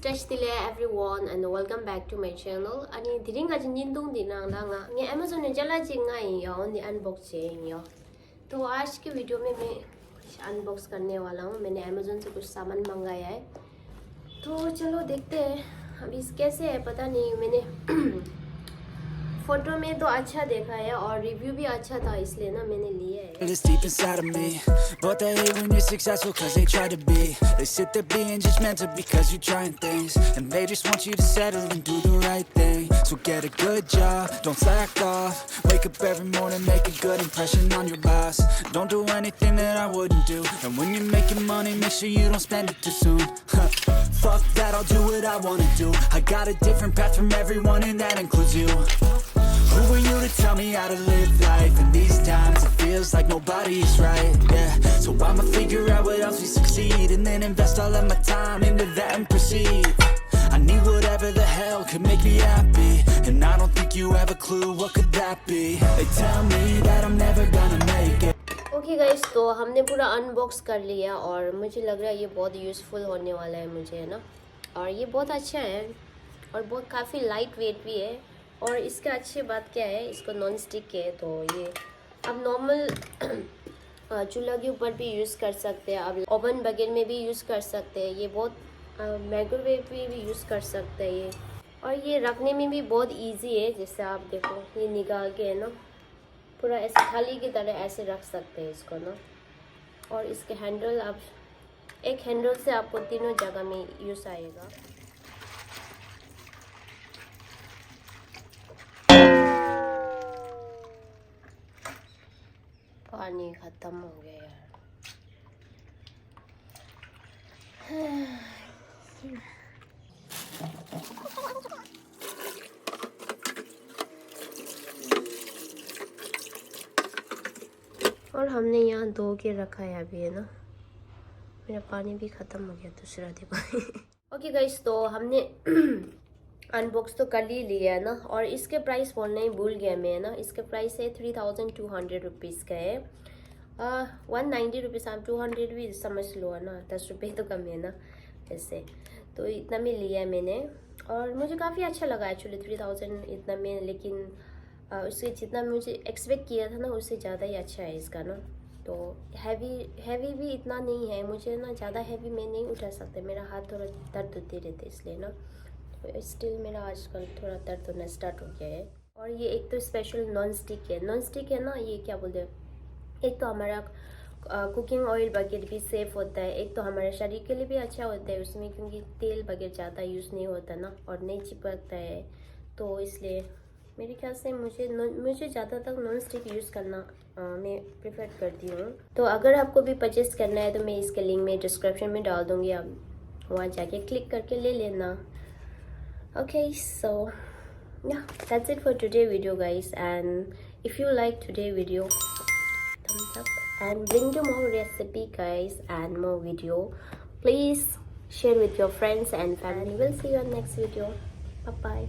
Style everyone and welcome back to my channel. Ani diringa jindung dinang langa ये Amazon ने चला चिंगा यो नि unboxing यो. तो आज के वीडियो में मैं अनबॉक्स करने वाला हूँ. मैंने Amazon से कुछ सामान मंगाया है. तो चलो देखते हैं. अभी कैसे है पता नहीं. मैंने फोटो में तो अच्छा देखा है और रिव्यू भी अच्छा था इसलिए ना मैंने लिया है. It's deep inside of me, but they hate when you're successful cause they try to be. They sit there being judgmental because you're trying things, and they just want you to settle and do the right thing. So get a good job, don't slack off. Wake up every morning, make a good impression on your boss. Don't do anything that I wouldn't do, and when you're making money, make sure you don't spend it too soon. Fuck that, I'll do what I wanna do. I got a different path from everyone and that includes you. Who are you to tell me how to live life? In these times it feels like nobody is right, yeah. So I'ma figure out what else we succeed, and then invest all of my time into that and proceed. I need whatever the hell could make me happy, and I don't think you have a clue what could that be. They tell me that I'm never gonna make it. Okay guys, तो हमने पूरा unbox कर लिया और मुझे लग रहा है ये बहुत यूज़फुल होने वाला है मुझे, है ना. और ये बहुत अच्छा है और बहुत काफ़ी लाइट वेट भी है. और इसका अच्छी बात क्या है, इसको नॉन स्टिक है, तो ये आप नॉर्मल चूल्हा के ऊपर भी यूज़ कर सकते हैं. आप ओवन वगैरह में भी यूज़ कर सकते हैं. ये बहुत माइक्रोवेव में भी यूज़ कर सकते हैं ये. और ये रखने में भी बहुत इजी है. जैसे आप देखो ये निकाल के है ना, पूरा ऐसे थाली की तरह ऐसे रख सकते हैं इसको ना. और इसके हैंडल, आप एक हैंडल से आपको तीनों जगह में यूज़ आएगा. पानी ख़त्म हो गया यार. और हमने यहाँ धो के रखा है अभी, है ना. मेरा पानी भी ख़त्म हो गया दूसरा, देखो. ओके गाइस, तो हमने अनबॉक्स तो कर ही लिया है ना. और इसके प्राइस बोलना ही भूल गया मैं, है ना. इसके प्राइस है 3200 रुपीज़ का है. 190 रुपीज़, आप 200 भी समझ लो, है ना. 10 रुपये तो कम है ना ऐसे. तो इतना में लिया है मैंने और मुझे काफ़ी अच्छा लगा एक्चुअली 3000 इतना में. लेकिन उससे जितना मुझे एक्सपेक्ट किया था ना उससे ज़्यादा ही अच्छा है इसका ना. तो हैवी भी इतना नहीं है. मुझे ना ज़्यादा हैवी मैं नहीं उठा सकता. मेरा हाथ थोड़ा दर्द होते रहते इसलिए ना. स्टिल मेरा आजकल थोड़ा दर्द होना स्टार्ट हो गया है. और ये एक तो स्पेशल नॉन स्टिक है. नॉन स्टिक है ना, ये क्या बोलते हैं, एक तो हमारा कुकिंग ऑयल वगैरह भी सेफ होता है. एक तो हमारे शरीर के लिए भी अच्छा होता है उसमें, क्योंकि तेल वगैरह ज़्यादा यूज़ नहीं होता ना और नहीं चिपकता है. तो इसलिए मेरे ख्याल से मुझे ज़्यादातर नॉन स्टिक यूज़ करना मैं प्रेफर करती हूँ. तो अगर आपको भी परचेस करना है तो मैं इसके लिंक में डिस्क्रिप्शन में डाल दूँगी. आप वहाँ जाके क्लिक करके ले लेना. Okay, so yeah, that's it for today video guys, and if you like today video, thumbs up and bring to more recipe guys and more video. Please share with your friends and family. We'll see you on next video. Bye bye.